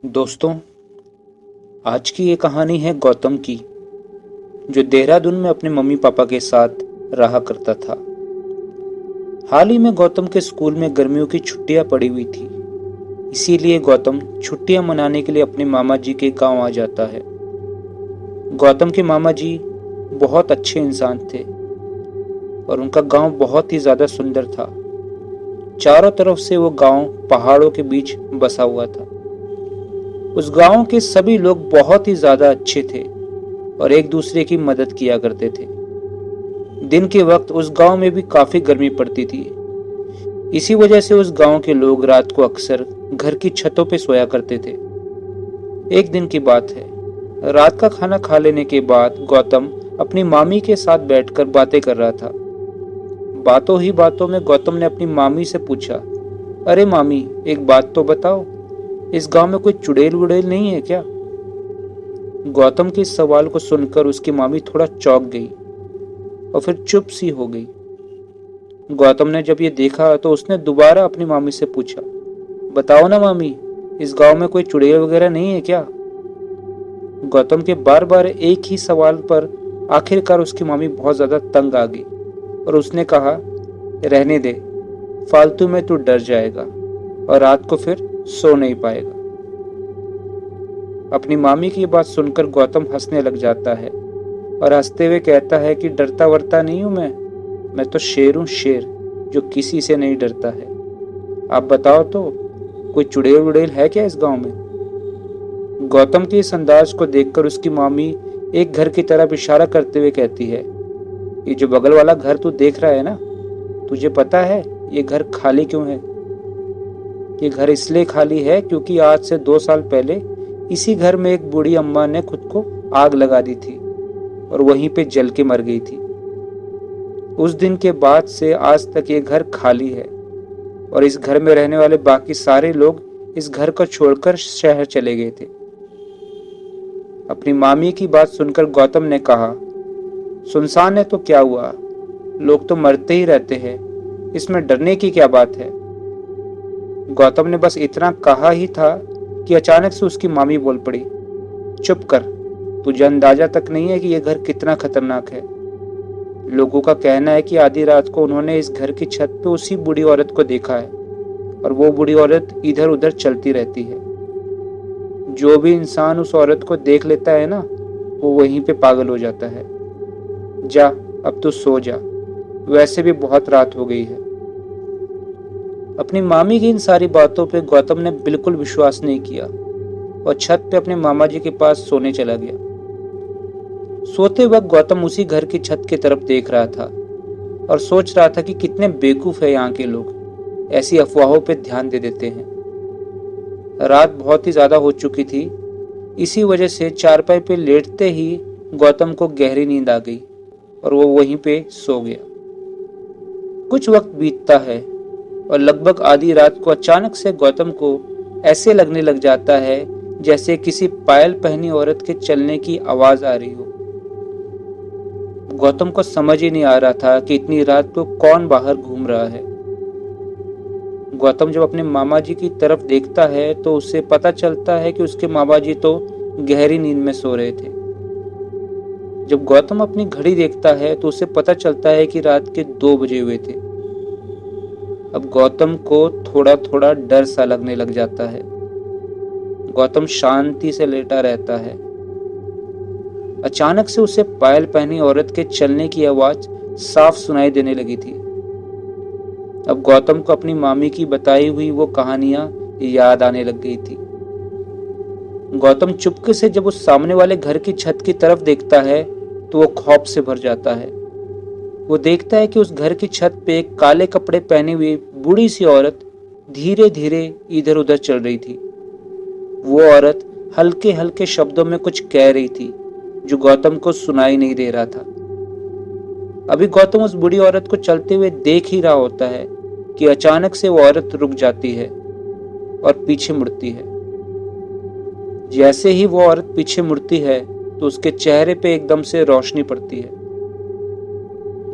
दोस्तों, आज की ये कहानी है गौतम की, जो देहरादून में अपने मम्मी पापा के साथ रहा करता था। हाल ही में गौतम के स्कूल में गर्मियों की छुट्टियां पड़ी हुई थी। इसीलिए गौतम छुट्टियां मनाने के लिए अपने मामा जी के गांव आ जाता है। गौतम के मामा जी बहुत अच्छे इंसान थे और उनका गांव बहुत ही ज्यादा सुंदर था। चारों तरफ से वो गांव पहाड़ों के बीच बसा हुआ था। उस गांव के सभी लोग बहुत ही ज्यादा अच्छे थे और एक दूसरे की मदद किया करते थे। दिन के वक्त उस गांव में भी काफी गर्मी पड़ती थी। इसी वजह से उस गांव के लोग रात को अक्सर घर की छतों पर सोया करते थे। एक दिन की बात है, रात का खाना खा लेने के बाद गौतम अपनी मामी के साथ बैठकर बातें कर रहा था। बातों ही बातों में गौतम ने अपनी मामी से पूछा, अरे मामी, एक बात तो बताओ, इस गांव में कोई चुड़ैल वुड़ैल नहीं है क्या? गौतम के इस सवाल को सुनकर उसकी मामी थोड़ा चौंक गई और फिर चुप सी हो गई। गौतम ने जब ये देखा तो उसने दोबारा अपनी मामी से पूछा, बताओ ना मामी, इस गांव में कोई चुड़ैल वगैरह नहीं है क्या? गौतम के बार बार एक ही सवाल पर आखिरकार उसकी मामी बहुत ज्यादा तंग आ गई और उसने कहा, रहने दे, फालतू में तू डर जाएगा और रात को फिर सो नहीं पाएगा। अपनी मामी की बात सुनकर गौतम हंसने लग जाता है और हंसते हुए कहता है कि डरता वरता नहीं हूं मैं तो शेर हूं, शेर, जो किसी से नहीं डरता है। आप बताओ तो, कोई चुड़ैल वुड़ैल है क्या इस गांव में? गौतम के इस अंदाज को देखकर उसकी मामी एक घर की तरफ इशारा करते हुए कहती है, ये जो बगल वाला घर तू देख रहा है ना, तुझे पता है ये घर खाली क्यों है? ये घर इसलिए खाली है क्योंकि आज से 2 साल पहले इसी घर में एक बूढ़ी अम्मा ने खुद को आग लगा दी थी और वहीं पे जल के मर गई थी। उस दिन के बाद से आज तक ये घर खाली है और इस घर में रहने वाले बाकी सारे लोग इस घर को छोड़कर शहर चले गए थे। अपनी मामी की बात सुनकर गौतम ने कहा, सुनसान है तो क्या हुआ, लोग तो मरते ही रहते हैं, इसमें डरने की क्या बात है? गौतम ने बस इतना कहा ही था कि अचानक से उसकी मामी बोल पड़ी, चुप कर, तुझे अंदाजा तक नहीं है कि यह घर कितना खतरनाक है। लोगों का कहना है कि आधी रात को उन्होंने इस घर की छत पे उसी बूढ़ी औरत को देखा है और वो बूढ़ी औरत इधर उधर चलती रहती है। जो भी इंसान उस औरत को देख लेता है ना, वो वहीं पे पागल हो जाता है। जा, अब तो सो जा, वैसे भी बहुत रात हो गई है। अपनी मामी की इन सारी बातों पे गौतम ने बिल्कुल विश्वास नहीं किया और छत पे अपने मामा जी के पास सोने चला गया। सोते वक्त गौतम उसी घर की छत की तरफ देख रहा था और सोच रहा था कि कितने बेवकूफ है यहाँ के लोग, ऐसी अफवाहों पे ध्यान दे देते हैं। रात बहुत ही ज्यादा हो चुकी थी, इसी वजह से चारपाई पे लेटते ही गौतम को गहरी नींद आ गई और वो वहीं पे सो गया। कुछ वक्त बीतता है और लगभग आधी रात को अचानक से गौतम को ऐसे लगने लग जाता है जैसे किसी पायल पहनी औरत के चलने की आवाज आ रही हो। गौतम को समझ ही नहीं आ रहा था कि इतनी रात को कौन बाहर घूम रहा है। गौतम जब अपने मामा जी की तरफ देखता है तो उसे पता चलता है कि उसके मामा जी तो गहरी नींद में सो रहे थे। जब गौतम अपनी घड़ी देखता है तो उसे पता चलता है कि रात के 2 बजे हुए थे। अब गौतम को थोड़ा थोड़ा डर सा लगने लग जाता है। गौतम शांति से लेटा रहता है। अचानक से उसे पायल पहनी औरत के चलने की आवाज साफ सुनाई देने लगी थी। अब गौतम को अपनी मामी की बताई हुई वो कहानियां याद आने लग गई थी। गौतम चुपके से जब उस सामने वाले घर की छत की तरफ देखता है तो वो खौफ से भर जाता है। वो देखता है कि उस घर की छत पे एक काले कपड़े पहनी हुई बूढ़ी सी औरत धीरे धीरे इधर उधर चल रही थी। वो औरत हल्के हल्के शब्दों में कुछ कह रही थी जो गौतम को सुनाई नहीं दे रहा था। अभी गौतम उस बूढ़ी औरत को चलते हुए देख ही रहा होता है कि अचानक से वो औरत रुक जाती है और पीछे मुड़ती है। जैसे ही वो औरत पीछे मुड़ती है तो उसके चेहरे पे एकदम से रोशनी पड़ती है।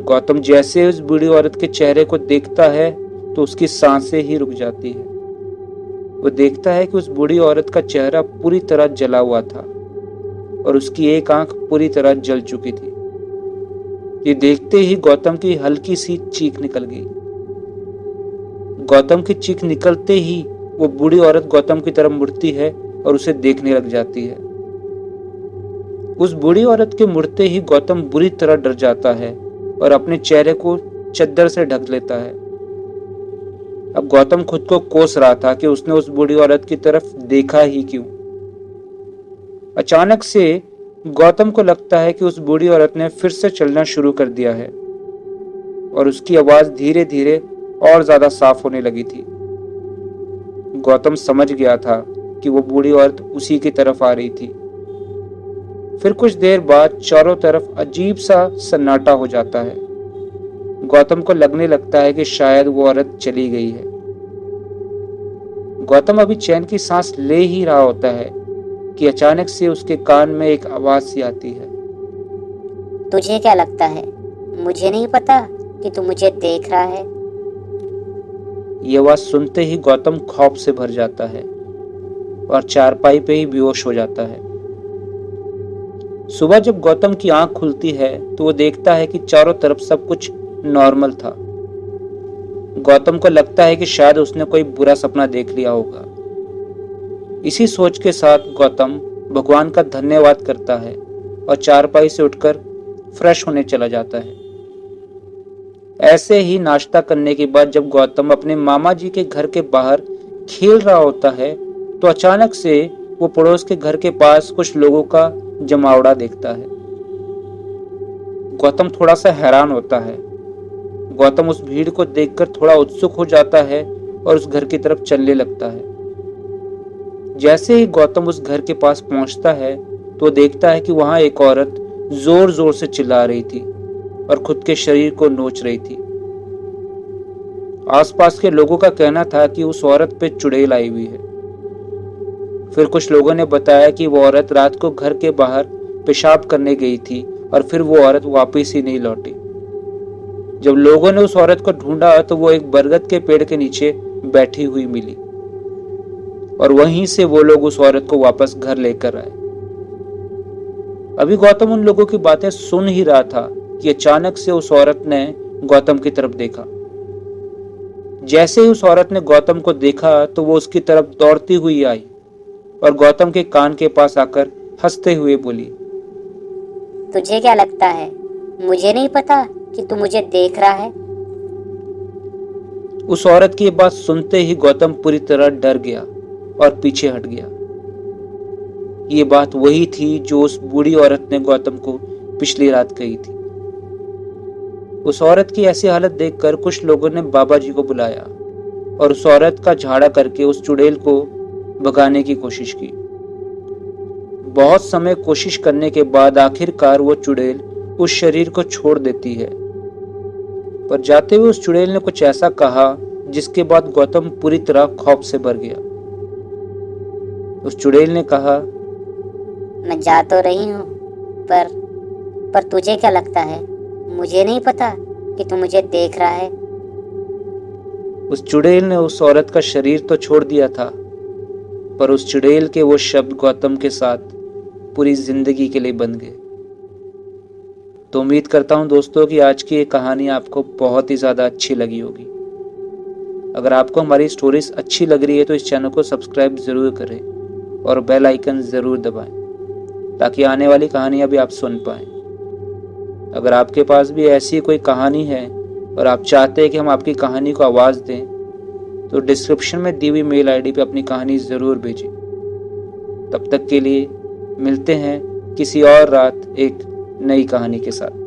गौतम जैसे उस बूढ़ी औरत के चेहरे को देखता है तो उसकी सांसें ही रुक जाती है। वो देखता है कि उस बूढ़ी औरत का चेहरा पूरी तरह जला हुआ था और उसकी एक आंख पूरी तरह जल चुकी थी। ये देखते ही गौतम की हल्की सी चीख निकल गई। गौतम की चीख निकलते ही वो बूढ़ी औरत गौतम की तरफ मुड़ती है और उसे देखने लग जाती है। उस बूढ़ी औरत के मुड़ते ही गौतम बुरी तरह डर जाता है और अपने चेहरे को चद्दर से ढक लेता है। अब गौतम खुद को कोस रहा था कि उसने उस बूढ़ी औरत की तरफ देखा ही क्यों। अचानक से गौतम को लगता है कि उस बूढ़ी औरत ने फिर से चलना शुरू कर दिया है और उसकी आवाज धीरे धीरे और ज्यादा साफ होने लगी थी। गौतम समझ गया था कि वो बूढ़ी औरत उसी की तरफ आ रही थी। फिर कुछ देर बाद चारों तरफ अजीब सा सन्नाटा हो जाता है। गौतम को लगने लगता है कि शायद वो औरत चली गई है। गौतम अभी चैन की सांस ले ही रहा होता है कि अचानक से उसके कान में एक आवाज सी आती है। तुझे क्या लगता है, मुझे नहीं पता कि तू मुझे देख रहा है? ये आवाज सुनते ही गौतम खौफ से भर जाता है और चारपाई पे ही बेहोश हो जाता है। सुबह जब गौतम की आंख खुलती है तो वो देखता है कि चारों तरफ सब कुछ नॉर्मल था। गौतम को लगता है कि शायद उसने कोई बुरा सपना देख लिया होगा। इसी सोच के साथ गौतम भगवान का धन्यवाद करता है और चारपाई से उठकर फ्रेश होने चला जाता है। ऐसे ही नाश्ता करने के बाद जब गौतम अपने मामा जी के घर के बाहर खेल रहा होता है तो अचानक से वो पड़ोस के घर के पास कुछ लोगों का जमावड़ा देखता है। गौतम थोड़ा सा हैरान होता है। गौतम उस भीड़ को देखकर थोड़ा उत्सुक हो जाता है और उस घर की तरफ चलने लगता है। जैसे ही गौतम उस घर के पास पहुंचता है तो देखता है कि वहां एक औरत जोर जोर से चिल्ला रही थी और खुद के शरीर को नोच रही थी। आसपास के लोगों का कहना था कि उस औरत पे चुड़ैल आई हुई है। फिर कुछ लोगों ने बताया कि वो औरत रात को घर के बाहर पेशाब करने गई थी और फिर वो औरत वापस ही नहीं लौटी। जब लोगों ने उस औरत को ढूंढा तो वो एक बरगद के पेड़ के नीचे बैठी हुई मिली और वहीं से वो लोग उस औरत को वापस घर लेकर आए। अभी गौतम उन लोगों की बातें सुन ही रहा था कि अचानक से उस औरत ने गौतम की तरफ देखा। जैसे ही उस औरत ने गौतम को देखा तो वो उसकी तरफ दौड़ती हुई आई और गौतम के कान के पास आकर हंसते हुए बोली, तुझे क्या लगता है, मुझे नहीं पता कि तू मुझे देख रहा है? उस औरत की बात सुनते ही गौतम पूरी तरह डर गया और पीछे हट गया। ये बात वही थी जो उस बूढ़ी औरत ने गौतम को पिछली रात कही थी। उस औरत की ऐसी हालत देखकर कुछ लोगों ने बाबा जी को बुलाया और उस औरत का झाड़ा करके उस चुड़ैल को भगाने की कोशिश की। बहुत समय कोशिश करने के बाद आखिरकार वो चुड़ैल उस शरीर को छोड़ देती है। पर जाते हुए उस चुड़ैल ने कुछ ऐसा कहा जिसके बाद गौतम पूरी तरह खौफ से भर गया। उस चुड़ैल ने कहा, मैं जा तो रही हूँ, पर तुझे क्या लगता है, मुझे नहीं पता कि तू मुझे देख रहा है? उस चुड़ैल ने उस औरत का शरीर तो छोड़ दिया था, पर उस चुड़ैल के वो शब्द गौतम के साथ पूरी जिंदगी के लिए बन गए। तो उम्मीद करता हूँ दोस्तों कि आज की ये कहानी आपको बहुत ही ज़्यादा अच्छी लगी होगी। अगर आपको हमारी स्टोरीज अच्छी लग रही है तो इस चैनल को सब्सक्राइब ज़रूर करें और बेल आइकन ज़रूर दबाएं ताकि आने वाली कहानियाँ भी आप सुन पाएं। अगर आपके पास भी ऐसी कोई कहानी है और आप चाहते हैं कि हम आपकी कहानी को आवाज़ दें तो डिस्क्रिप्शन में दी हुई मेल आईडी पे अपनी कहानी ज़रूर भेजें। तब तक के लिए मिलते हैं किसी और रात एक नई कहानी के साथ।